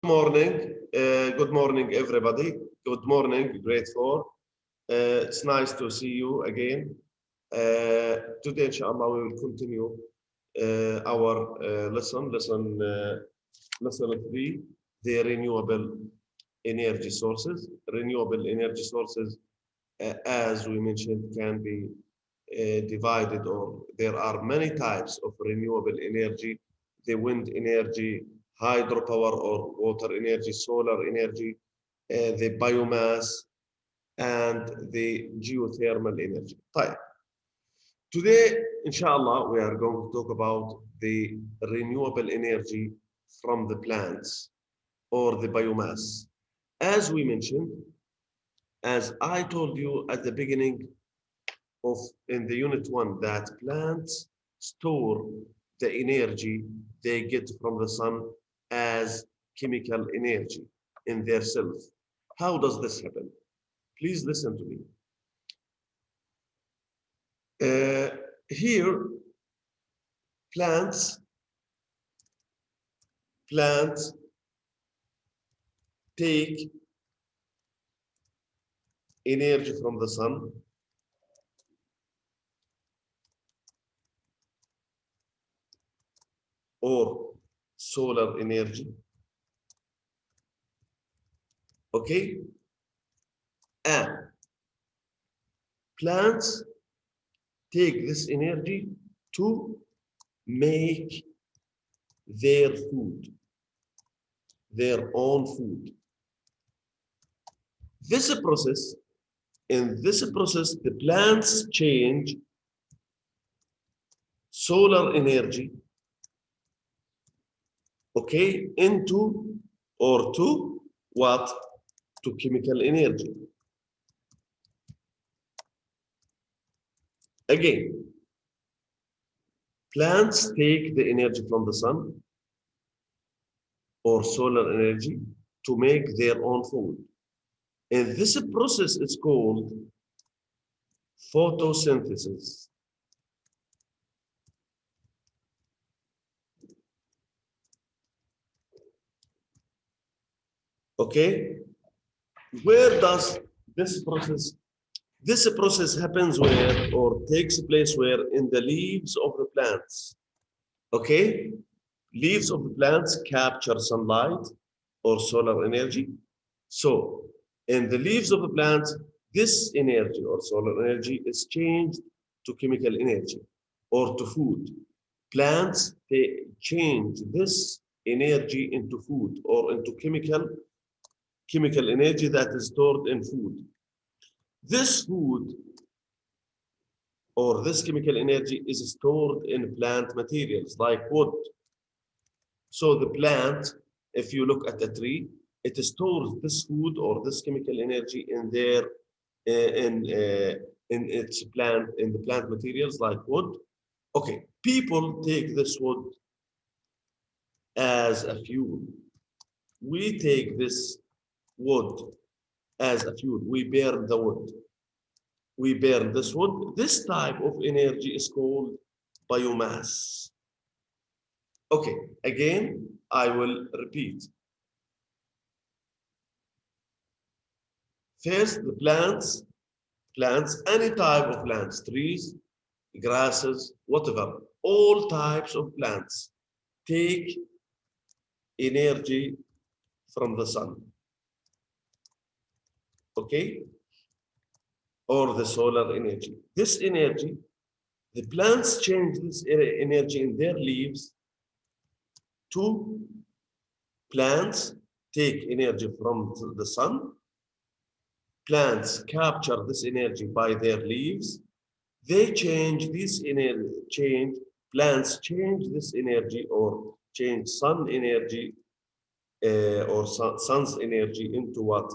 Morning. Good morning, everybody. Good morning, grade 4. It's nice to see you again. Today, inshallah, we will continue our lesson 3, the renewable energy sources. Renewable energy sources, as we mentioned, can be divided, or there are many types of renewable energy: the wind energy, hydropower or water energy, solar energy, the biomass, and the geothermal energy. Right. Today, inshallah, we are going to talk about the renewable energy from the plants or the biomass. As we mentioned, as I told you at the beginning of in the unit 1, that plants store the energy they get from the sun as chemical energy in their cells. How does this happen? Please listen to me. Here, plants take energy from the sun or solar energy, okay? And plants take this energy to make their food, their own food. In this process, the plants change solar energy, okay, into or to what? To chemical energy. Again, plants take the energy from the sun or solar energy to make their own food. And this process is called photosynthesis. Okay? Where does this process? This process happens where, or takes place where, in the leaves of the plants. Okay? Leaves of the plants capture sunlight or solar energy. So, in the leaves of the plants, this energy or solar energy is changed to chemical energy or to food. Plants, they change this energy into food or into chemical energy that is stored in food. This food or this chemical energy is stored in plant materials like wood. So the plant, if you look at the tree, it stores this food or this chemical energy in their in its plant, in the plant materials like wood. Okay, people take this wood as a fuel. We take this wood as a fuel. We burn the wood. We burn this wood. This type of energy is called biomass. Okay, again, I will repeat. First, the plants, any type of plants, trees, grasses, whatever, all types of plants take energy from the sun, okay, or the solar energy. This energy, the plants change this energy in their leaves to plants take energy from the sun. Plants capture this energy by their leaves. They change this energy, plants change this energy or change sun energy or sun's energy into what?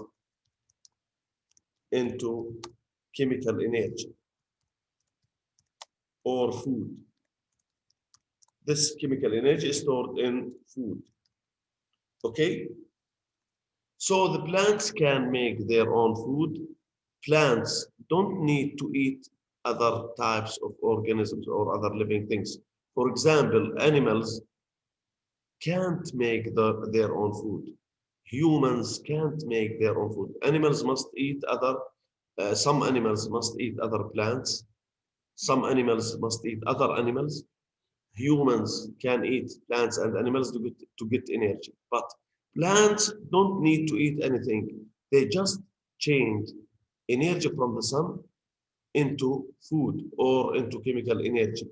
Into chemical energy or food. This chemical energy is stored in food. Okay? So the plants can make their own food. Plants don't need to eat other types of organisms or other living things. For example, animals can't make their own food. Humans can't make their own food. Animals must eat other, some animals must eat other plants. Some animals must eat other animals. Humans can eat plants and animals to get energy. But plants don't need to eat anything. They just change energy from the sun into food or into chemical energy.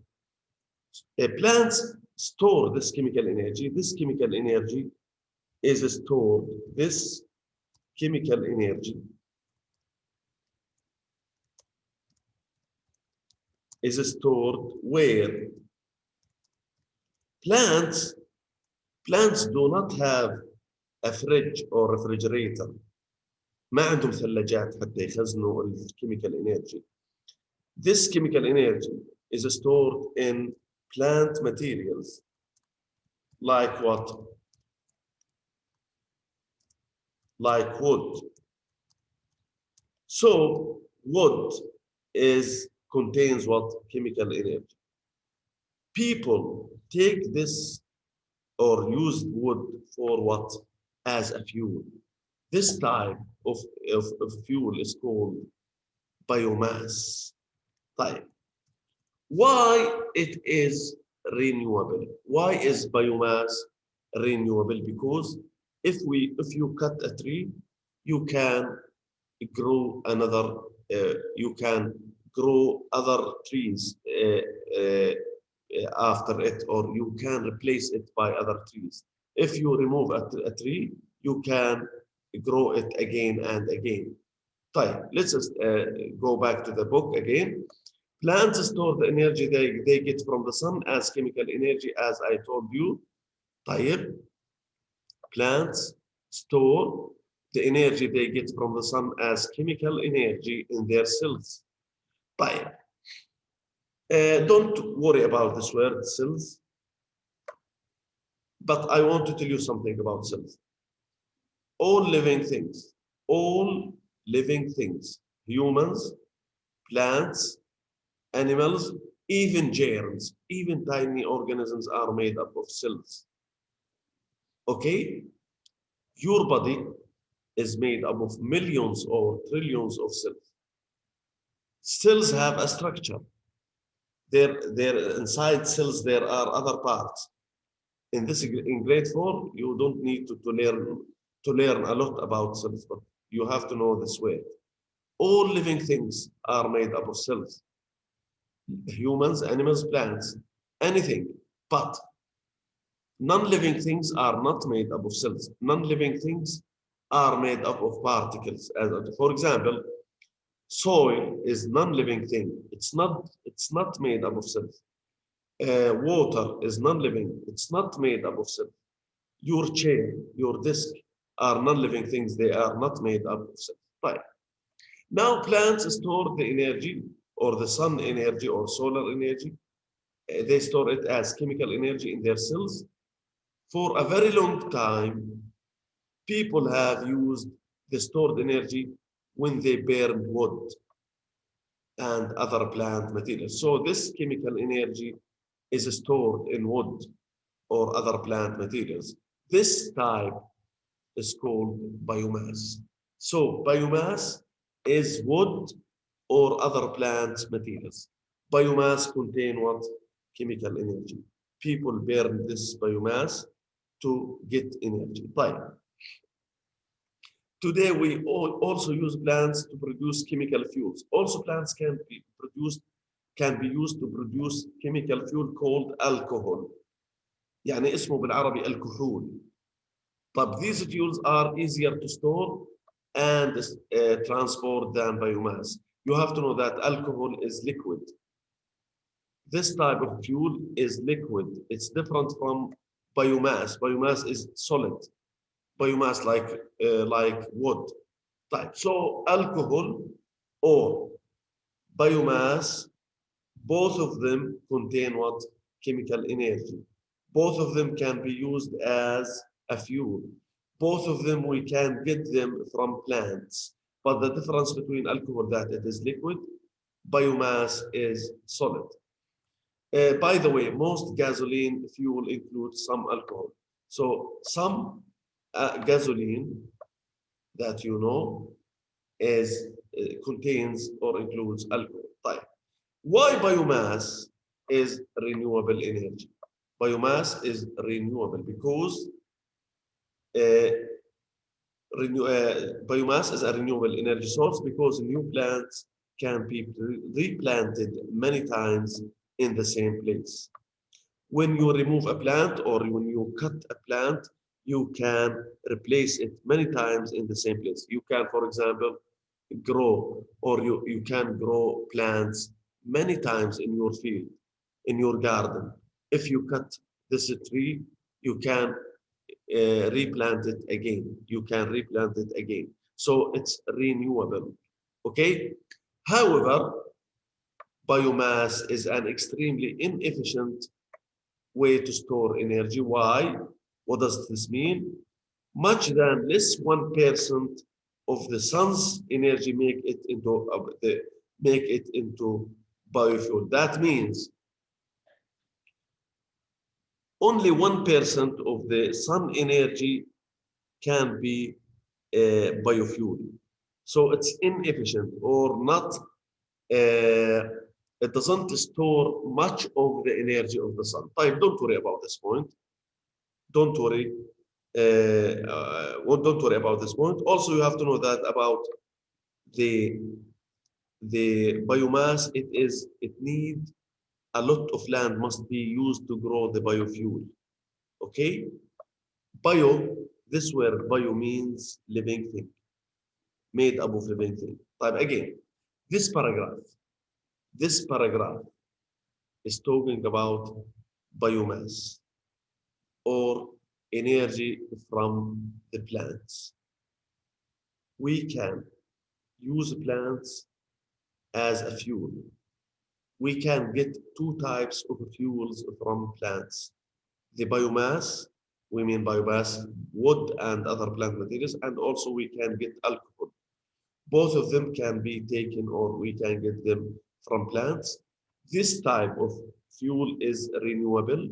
Plants store this chemical energy. This chemical energy is stored. This chemical energy is stored where? Plants, plants do not have a fridge or refrigerator. ما عندهم ثلاجات حتى يخزنوا الكيميكال energy. This chemical energy is stored in plant materials. Like what? Like wood. So wood contains what? Chemical energy. People take this or use wood for what? As a fuel. This type of fuel is called biomass. Type. Why it is renewable? Why is biomass renewable? Because if you cut a tree, you can grow another. You can grow other trees after it, or you can replace it by other trees. If you remove a tree, you can grow it again and again. طيب, let's just go back to the book again. Plants store the energy they get from the sun as chemical energy, as I told you. طيب, plants store the energy they get from the sun as chemical energy in their cells. طيب. Don't worry about this word cells, but I want to tell you something about cells. All living things, humans, plants, animals, even germs, even tiny organisms are made up of cells. Okay? Your body is made up of millions or trillions of cells. Cells have a structure. Inside cells, there are other parts. In grade 4, you don't need to learn a lot about cells, but you have to know this way. All living things are made up of cells. Humans, animals, plants, anything. But non-living things are not made up of cells. Non-living things are made up of particles. For example, soil is non-living thing. It's not made up of cells. Water is non-living. It's not made up of cells. Your chair, your desk are non-living things. They are not made up of cells. Right. Now plants store the energy or the sun energy or solar energy. They store it as chemical energy in their cells. For a very long time, people have used the stored energy when they burn wood and other plant materials. So this chemical energy is stored in wood or other plant materials. This type is called biomass. So biomass is wood or other plant materials. Biomass contain what? Chemical energy. People burn this biomass to get energy. Fine. Today we also use plants to produce chemical fuels. Also plants can be used to produce chemical fuel called alcohol. يعني اسمه بالعربي الكحول. But these fuels are easier to store and transport than biomass. You have to know that alcohol is liquid. This type of fuel is liquid. It's different from biomass. Biomass is solid. Biomass like wood type. So alcohol or biomass, both of them contain what? Chemical energy. Both of them can be used as a fuel. Both of them, we can get them from plants. But the difference between alcohol, that it is liquid, biomass is solid. By the way, most gasoline fuel includes some alcohol. So some gasoline that you know is contains or includes alcohol. طيب. Why biomass is renewable energy? Biomass is renewable because uh, biomass is a renewable energy source because new plants can be replanted many times in the same place. When you remove a plant or when you cut a plant, you can replace it many times in the same place. You can, for example, grow or you can grow plants many times in your field, in your garden. If you cut this tree, you can replant it again. You can replant it again. So it's renewable. Okay? However, biomass is an extremely inefficient way to store energy. Why? What does this mean? Much than less 1% of the sun's energy make it into biofuel. That means only 1% of the sun energy can be biofuel. So it's inefficient or not, it doesn't store much of the energy of the sun. Don't worry about this point. Don't worry. Well, don't worry about this point. Also, you have to know that about the biomass, it needs a lot of land must be used to grow the biofuel. Okay? Bio, this word bio means living thing, made up of living thing. Again, this paragraph, this paragraph is talking about biomass or energy from the plants. We can use plants as a fuel. We can get two types of fuels from plants. The biomass, we mean biomass, wood and other plant materials, and also we can get alcohol. Both of them can be taken or we can get them from plants. This type of fuel is renewable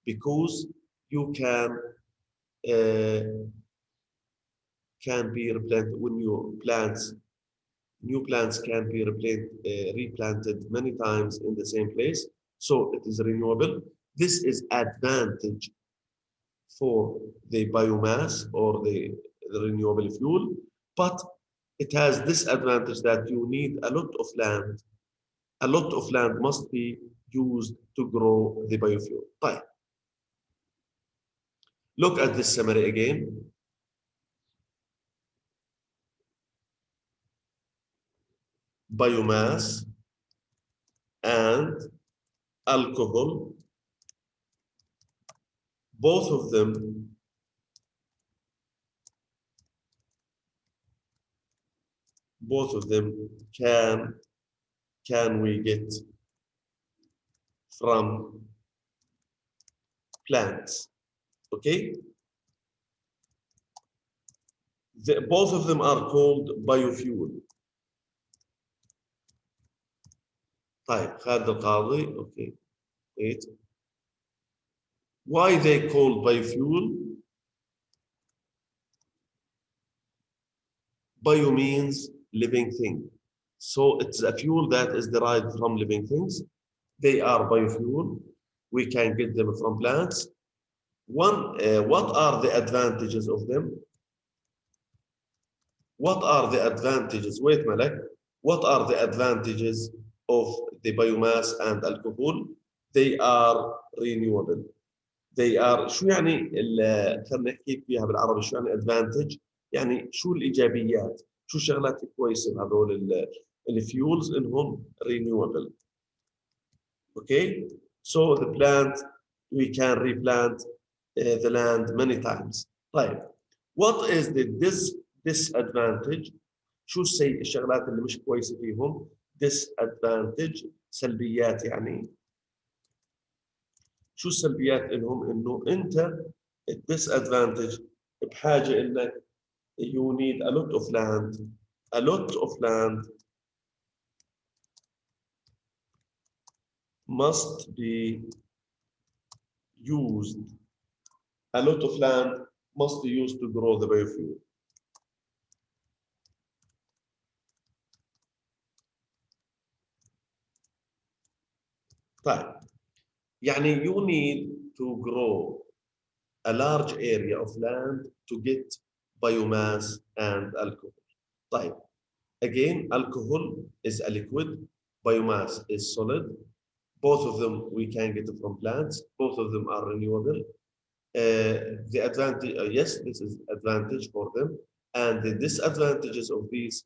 because you uh, can be replanted when new plants can be replanted many times in the same place. So it is renewable. This is advantage for the biomass or the renewable fuel, but it has disadvantage that you need a lot of land. A lot of land must be used to grow the biofuel. Right. Look at this summary again. Biomass and alcohol, both of them can we get from plants. Okay, both of them are called biofuel. طيب خالد القاضي. Okay, wait. Why they called biofuel? Bio means living thing. So it's a fuel that is derived from living things. They are biofuel. We can get them from plants. What are the advantages of them? What are the advantages? Wait, Malek. What are the advantages of the biomass and alcohol? They are renewable. They are شو يعني خلينا نحكي فيها بالعربي شو يعني advantage؟ يعني شو الإيجابيات؟ شو الشغلات الكويسة بهذول الفيولز إنهم renewable. Okay? So the plant, we can replant the land many times. طيب. What is the disadvantage? شو الشغلات اللي مش كويسة فيهم؟ disadvantage سلبيات يعني. شو السلبيات لهم؟ انه انت disadvantage بحاجه انك you need a lot of land. A lot of land must be used. A lot of land must be used to grow the biofuel. طيب يعني you need to grow a large area of land to get biomass and alcohol. طيب again, alcohol is a liquid, biomass is solid. Both of them we can get from plants. Both of them are renewable. The advantage, yes, this is advantage for them, and the disadvantages of these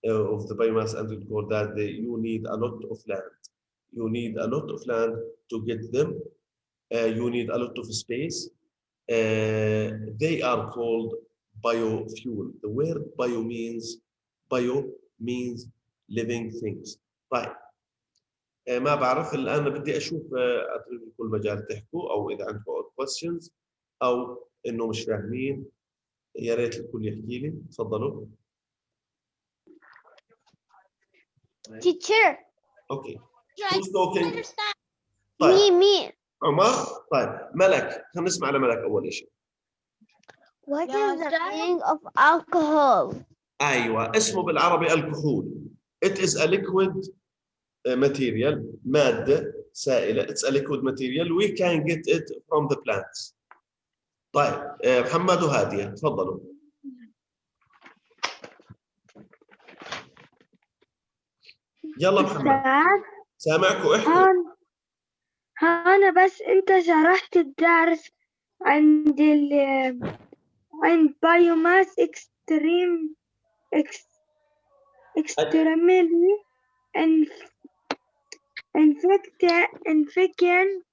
of the biomass and alcohol that you need a lot of land. You need a lot of land to get them. You need a lot of space. They are called biofuel. The word bio means living things. طيب ما بعرف الآن بدي أشوف أترك لكم المجال تحكوا أو إذا عندكم questions أو إنه مش فاهمين يا ريت الكل يحكي لي. تفضلوا. Teacher. Okay. Who's talking? Me. عمر. طيب ملك، خلينا نسمع لملك أول شيء. What is the meaning of alcohol? أيوة اسمه بالعربي الكحول. It is a liquid material, مادة سائلة. It's a liquid material. We can get it from the plants. طيب محمد وهادية تفضلوا. يلا محمد. سامعكم احكوا. أنا بس أنت شرحت الدرس عند عند بايوماس extremely infectant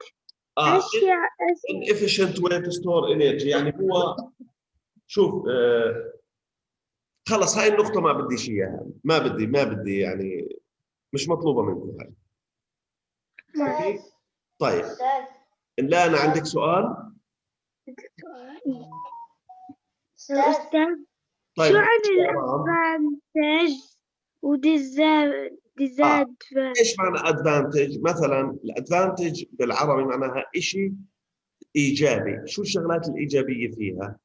أشياء inefficient way to store energy. يعني هو شوف خلص هاي النقطة ما بدي إياها. ما بدي يعني مش مطلوبة منكم هاي. أوكي؟ طيب لا أنا عندك سؤال؟ أستاذ طيب شو عن الأدفانتج ايش معنى advantage؟ مثلا الادفانتج بالعربي معناها شيء ايجابي. شو الشغلات الايجابيه فيها؟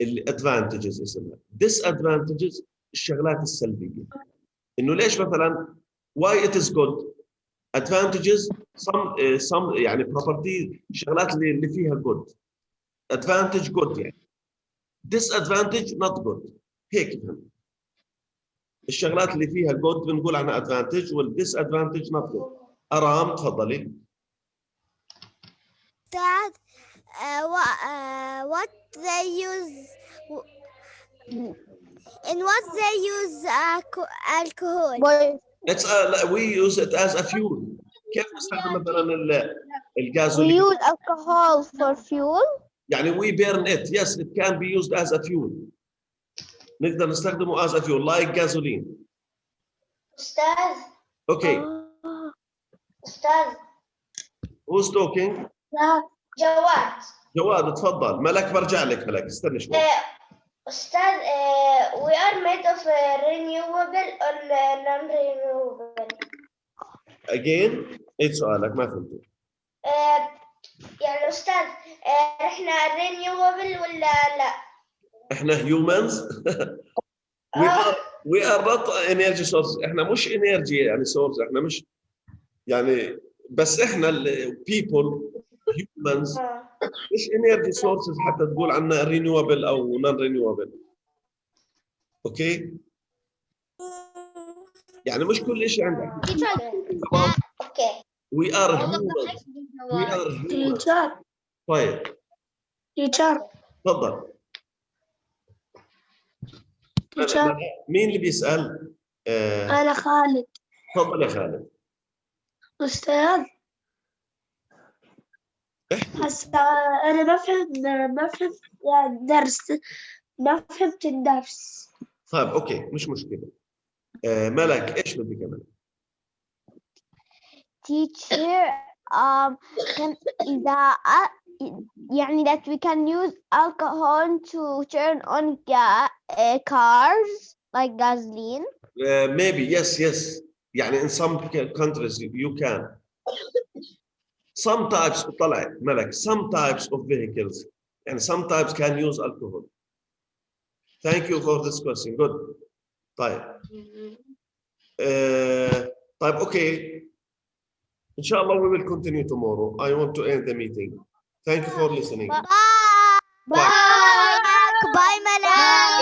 الادفانتجز اسمها. disadvantages الشغلات السلبيه. انه ليش مثلا why it is good advantages some يعني property الشغلات اللي فيها good advantage good يعني disadvantage not good. هيك فهم. الشغلات اللي فيها good بنقول عنها advantage والdisadvantage not good. أرام تفضلي. Dad, what they use in what they use alcohol? It's we use it as a fuel. كيف نستخدم مثلا الغازولين؟ We use alcohol for fuel. يعني we burn it. Yes, it can be used as a fuel. نقدر نستخدمه as a fuel like gasoline. أستاذ. Okay. أستاذ. Who's talking? جواد تفضل. ملك برجع لك. ملك استنى شوي. أستاذ we are made of renewable or non-renewable. Again ايه سؤالك ما فهمت. يعني أستاذ إحنا renewable ولا لا؟ إحنا humans. we are not energy source. إحنا مش energy يعني source. إحنا مش يعني بس إحنا people humans مش energy sources حتى تقول عنا renewable أو non renewable. أوكي؟ يعني مش كل شيء عندك. أوكي. We are humans. We are humans. طيب. تفضل. مين اللي بيسأل؟ أنا خالد. تفضل يا خالد. أستاذ هسه أنا ما فهمت الدرس. ما فهمت الدرس. طيب أوكي مش مشكلة. ملك إيش بدك كمان؟ Teacher, إذا يعني that we can use alcohol to turn on cars like gasoline. Maybe yes. يعني in some countries you can. Some types طلع ملك some types of vehicles and sometimes can use alcohol. Thank you for this question. Good. طيب. طيب, okay. Inshallah, we will continue tomorrow. I want to end the meeting. Thank you for listening. Bye. Bye. Bye, Malak.